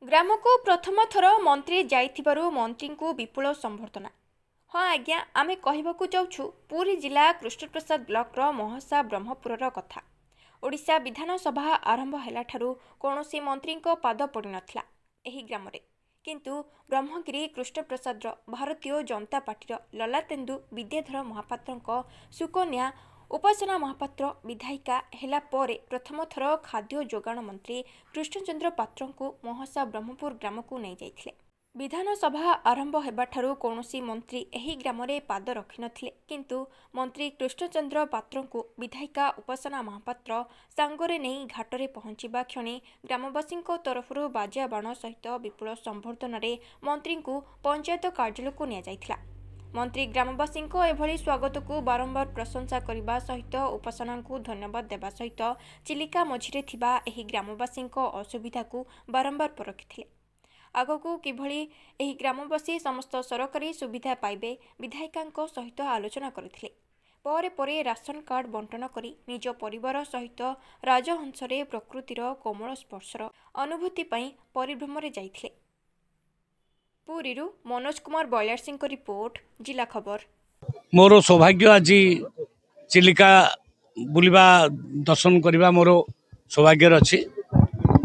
ग्राम को प्रथम थर मंत्री जाइथिबारु मंत्री को विपुल संबर्धना। हाँ आज्ञा, आमे कहबाकू जाउछु पुरी जिला कृष्णप्रसाद ब्लॉक रो महसा ब्रह्मपुर कथा। ओडिशा विधानसभा आरंभ हेला ठारू कोनोसी मंत्री को पाद पड़ी नथिला एही ग्राम रे, किंतु ब्रह्मगिरी कृष्णप्रसाद भारतीय जनता पार्टी ललातेन्दु विद्याधर महापात्र सुकन्या उपासना महापात्र विधायिका हेला परे प्रथम थर खाद्य जोगाण मंत्री कृष्णचंद्र पात्र को महसा ब्रह्मपुर ग्राम को नहीं जाइथिले। विधानसभा आरंभ हेबा ठारू कोनोसी मंत्री एही ग्राम रे पाद रखि नथिले, किंतु मंत्री कृष्णचंद्र पात्र को विधायिका उपासना महापात्र सांगरे नहीं घाटरे पहुंचीबा क्षणी ग्रामवासी तरफरु बाजा बाण सहित विपुल संबर्धन मंत्री को पंचायत कार्यालय को निया जाइथिला। मंत्री ग्रामवासी एभली स्वागत को बारंबार प्रशंसा करने सहित उपासना को धन्यवाद देवा सहित चिलिका मझिरे थिबा एही ग्रामवासी असुविधा को बारंबार परखिथिले। आगकू किभली एही ग्रामवासी समस्त सरकारी सुविधा पाइबे विधायिका सहित आलोचना करथिले। परे परे राशन कार्ड बंटन करी निज परिवार सहित राजहंसरे प्रकृतिर कोमल स्पर्शर अनुभूति पई परिभ्रमरे जाइथिले। पुरी मनोज कुमार बयार सिंह को रिपोर्ट, जिला खबर। मोर सौभाग्य आज चिलिका बुलिबा दर्शन करवा मोर सौभाग्य अच्छी।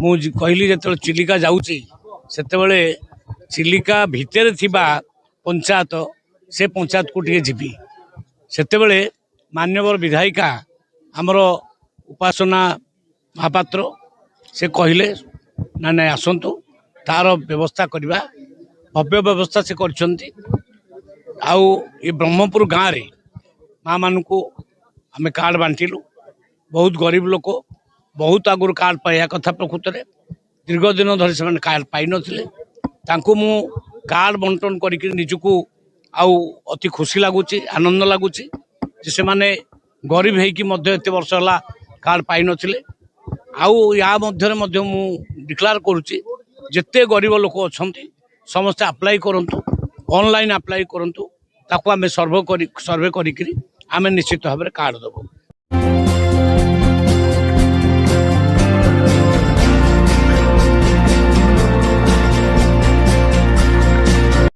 मु कहली जो चिलिका जाऊँगी सेतेबेले चिलिका भितर थिबा पंचायत से पंचायत को टे जीवी सेतेबेले मान्यवर विधायिका आमर उपासना महापात्र से कहले ना ना आसतु तार व्यवस्था करवा। भव्य व्यवस्था से करछंती। आउ ये ब्रह्मपुर गाँव रे माँ मान को आम कार्ड बांटिलु। बहुत गरीब लोक बहुत आगुरी कार्ड पाइबा कथा प्रकृत में दीर्घ दिन धरी से कार्ड पाई नथिले। तांको मु कार्ड बंटन करिक निजको आउ अति खुशी लगुच आनंद लगुच से माने गरीब है कि एत वर्ष है कार्ड पाई नथिले। आउ या मध्य मु डिक्लेयर करुच्ची जेते गरीब लोक अच्छा समस्ते अप्लाई करंतु, ऑनलाइन अप्लाई करंतु, ताको आमे सर्वे करी आमे निश्चित भाव कार्ड देबो।